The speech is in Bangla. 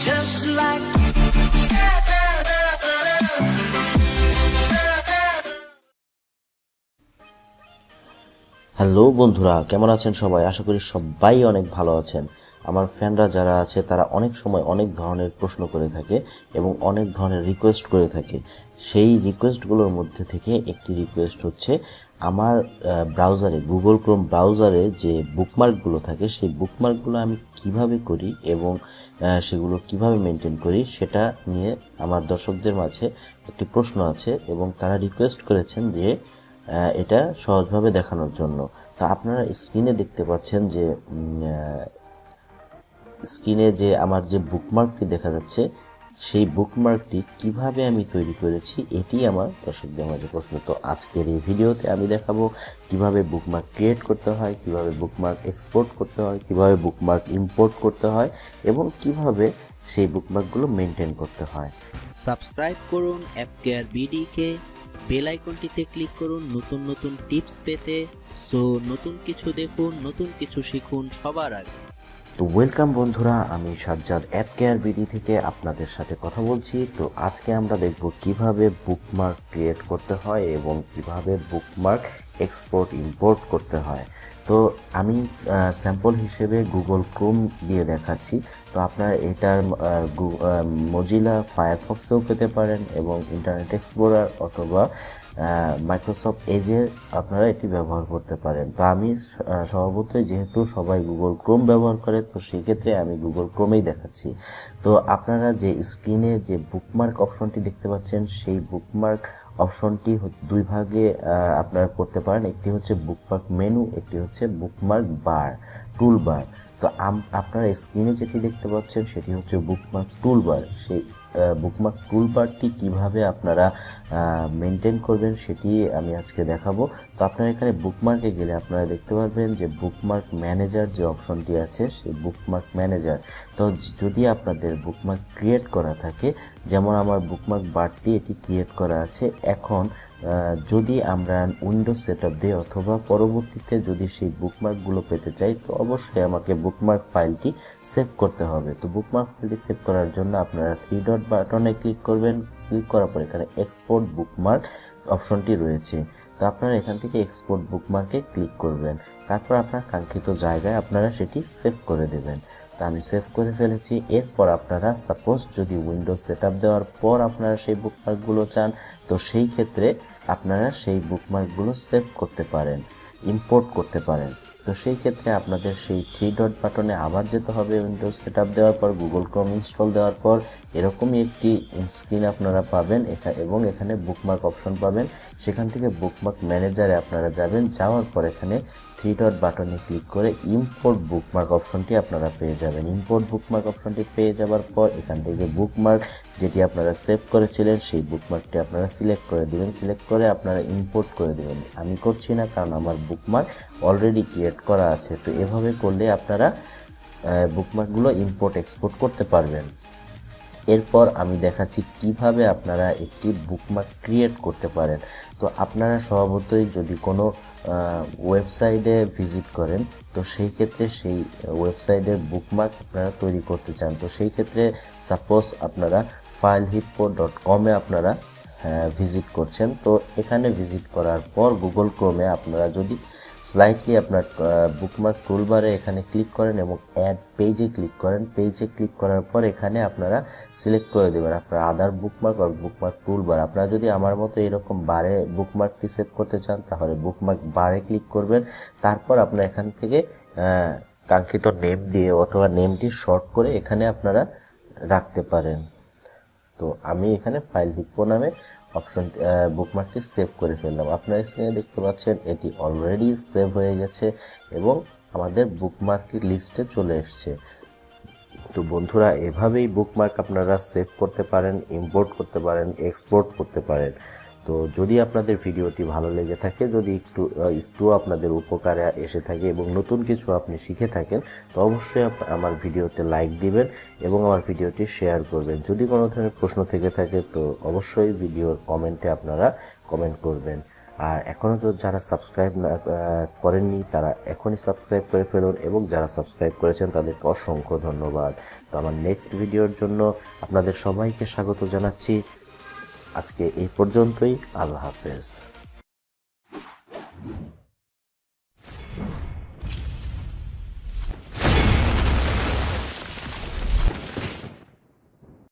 just like হ্যালো বন্ধুরা, কেমন আছেন সবাই? আশা করি সবাই অনেক ভালো আছেন। আমার ফ্যানরা যারা আছে তারা অনেক সময় অনেক ধরনের প্রশ্ন করে থাকে এবং অনেক ধরনের রিকোয়েস্ট করে থাকে। সেই রিকোয়েস্টগুলোর মধ্যে থেকে একটি রিকোয়েস্ট হচ্ছে আমার ব্রাউজারে, গুগল ক্রোম ব্রাউজারে যে বুকমার্কগুলো থাকে সেই বুকমার্কগুলো আমি কিভাবে করি এবং সেগুলো কিভাবে মেনটেন করি সেটা নিয়ে আমার দর্শকদের মাঝে একটি প্রশ্ন আছে এবং তারা রিকোয়েস্ট করেছেন যে এটা সহজভাবে দেখানোর জন্য। তো আপনারা স্ক্রিনে দেখতে পাচ্ছেন যে স্ক্রিনে যে আমার যে বুকমার্কটি দেখা যাচ্ছে সেই বুকমার্কটি কিভাবে আমি তৈরি করেছি, এটি আমার দর্শকদের মাঝে প্রশ্ন। তো আজকের এই ভিডিওতে আমি দেখাবো কিভাবে বুকমার্ক ক্রিয়েট করতে হয়, কিভাবে বুকমার্ক এক্সপোর্ট করতে হয়, কিভাবে বুকমার্ক ইম্পোর্ট করতে হয় এবং কিভাবে সেই বুকমার্কগুলো মেনটেন করতে হয়। সাবস্ক্রাইব করুন অ্যাপকেয়ার বিডি কে, বেল আইকনটিতে ক্লিক করুন নতুন নতুন টিপস পেতে। সো নতুন কিছু দেখুন, নতুন কিছু শিখুন সবার আগে। তো ওয়েলকাম বন্ধুরা, আমি সাজ্জাদ অ্যাপকেয়ার বিডি থেকে আপনাদের সাথে কথা বলছি। তো আজকে আমরা দেখব কিভাবে বুকমার্ক ক্রিয়েট করতে হয় এবং কিভাবে বুকমার্ক এক্সপোর্ট ইম্পোর্ট করতে হয়। তো আমি স্যাম্পল হিসেবে গুগল ক্রোম দিয়ে দেখাচ্ছি। তো আপনারা এটার মজিলা ফায়ারফক্সেও পেতে পারেন এবং ইন্টারনেট এক্সপ্লোরার অথবা মাইক্রোসফট এজে আপনারা এটি ব্যবহার করতে পারেন। তো আমি স্বভাবতই যেহেতু সবাই গুগল ক্রোম ব্যবহার করে, তো সেই ক্ষেত্রে আমি গুগল ক্রোমেই দেখাচ্ছি। তো আপনারা যে স্ক্রিনে যে বুকমার্ক অপশনটি দেখতে পাচ্ছেন সেই বুকমার্ক অপশনটি দুই ভাগে আপনারা করতে পারেন। একটি হচ্ছে বুকমার্ক মেনু, একটি হচ্ছে বুকমার্ক বার, টুল বার। তো আপনারা স্ক্রিনে যেটি দেখতে পাচ্ছেন সেটি হচ্ছে বুকমার্ক টুলবার। সেই বুকমার্ক টুলবারটি কিভাবে আপনারা মেনটেন করবেন সেটি আমি আজকে দেখাবো। তো আপনারা এখানে বুকমার্কে গেলে আপনারা দেখতে পারবেন যে বুকমার্ক ম্যানেজার যে অপশনটি আছে সেই বুকমার্ক ম্যানেজার। তো যদি আপনাদের বুকমার্ক ক্রিয়েট করা থাকে, যেমন আমার বুকমার্ক বারটি এটি ক্রিয়েট করা আছে, এখন যদি আমরা উইন্ডোজ সেটআপ দিই অথবা পরবর্তীতে যদি সেই বুকমার্কগুলো পেতে চাই, তো অবশ্যই আমাকে বুকমার্ক ফাইলটি সেভ করতে হবে। তো বুকমার্ক ফাইলটি সেভ করার জন্য আপনারা 3 ডট বাটনে ক্লিক করবেন। ক্লিক করার পর এখানে এক্সপোর্ট বুকমার্ক অপশনটি রয়েছে। তো আপনারা এখান থেকে এক্সপোর্ট বুকমার্কে ক্লিক করবেন। তারপর আপনার কাঙ্ক্ষিত জায়গায় আপনারা সেটি সেভ করে দেবেন। তো আমি সেভ করে ফেলেছি। এরপর আপনারা সাপোজ যদি উইন্ডোজ সেটআপ দেওয়ার পর আপনারা সেই বুকমার্কগুলো চান, তো সেই ক্ষেত্রে আপনারা সেই বুকমার্কগুলো সেভ করতে পারেন, ইম্পোর্ট করতে পারেন। তো সেই ক্ষেত্রে আপনাদের সেই 3 ডট বাটনে আবার যেতে হবে। উইন্ডোজ সেটআপ দেওয়ার পর, গুগল ক্রোম ইনস্টল দেওয়ার পর এরকমই একটি স্ক্রিন আপনারা পাবেন এবং এখানে বুকমার্ক অপশন পাবেন। সেখান থেকে বুকমার্ক ম্যানেজারে আপনারা যাবেন। যাওয়ার পর এখানে 3 ডট বাটনে ক্লিক করে ইম্পোর্ট বুকমার্ক অপশনটি আপনারা পেয়ে যাবেন। ইম্পোর্ট বুকমার্ক অপশনটি পেয়ে যাওয়ার পর এখান থেকে বুকমার্ক যেটি আপনারা সেভ করেছিলেন সেই বুকমার্কটি আপনারা সিলেক্ট করে দিবেন। সিলেক্ট করে আপনারা ইম্পোর্ট করে দেবেন। আমি করছি না, কারণ আমার বুকমার্ক অলরেডি ক্রিয়েট করা আছে। তো এভাবে করলে আপনারা বুকমার্কগুলো ইম্পোর্ট এক্সপোর্ট করতে পারবেন। এরপর আমি দেখাচ্ছি কিভাবে আপনারা একটি বুকমার্ক ক্রিয়েট করতে পারেন। তো আপনারা স্বভাবতই যদি কোনো ওয়েবসাইটে ভিজিট করেন, তো সেই ক্ষেত্রে সেই ওয়েবসাইটের বুকমার্ক আপনারা তৈরি করতে চান। তো সেই ক্ষেত্রে সাপোজ আপনারা filehippo.com-এ আপনারা ভিজিট করছেন। তো এখানে ভিজিট করার পর গুগল ক্রোমে আপনারা যদি স্লাইডলি আপনার বুকমার্ক টুলবারে এখানে ক্লিক করেন এবং অ্যাড পেজে ক্লিক করেন। পেজে ক্লিক করার পর এখানে আপনারা সিলেক্ট করে দেবেন আপনার আদার বুকমার্ক বা বুকমার্ক টুলবার। আপনারা যদি আমার মতো এরকম বারে বুকমার্কটি সেভ করতে চান, তাহলে বুকমার্ক বারে ক্লিক করবেন। তারপর আপনারা এখান থেকে কাঙ্ক্ষিত নেম দিয়ে অথবা নেমটি শর্ট করে এখানে আপনারা রাখতে পারেন। তো আমি এখানে ফাইল হিপ্পো নামে অপশন বুকমার্কটি সেভ করে ফেললাম। আপনারা স্ক্রিনে দেখতে পাচ্ছেন এটি অলরেডি সেভ হয়ে গেছে এবং আমাদের বুকমার্কের লিস্টে চলে এসেছে। তো বন্ধুরা, এভাবেই বুকমার্ক আপনারা সেভ করতে পারেন, ইম্পোর্ট করতে পারেন, এক্সপোর্ট করতে পারেন। তো যদি আপনাদের ভিডিওটি ভালো লেগে থাকে, যদি একটু আপনাদের উপকারে এসে থাকে এবং নতুন কিছু আপনি শিখে থাকেন, তো অবশ্যই আমার ভিডিওতে লাইক দিবেন এবং আমার ভিডিওটি শেয়ার করবেন। যদি কোনো ধরনের প্রশ্ন থেকে থাকে তো অবশ্যই ভিডিওর কমেন্টে আপনারা কমেন্ট করবেন। আর এখনও যারা সাবস্ক্রাইব করেননি তারা এখনই সাবস্ক্রাইব করে ফেলুন, এবং যারা সাবস্ক্রাইব করেছেন তাদেরকে অসংখ্য ধন্যবাদ। তো আমার নেক্সট ভিডিওর জন্য আপনাদের সবাইকে স্বাগত জানাচ্ছি। আজকে এই পর্যন্তই। আল্লাহ হাফেজ।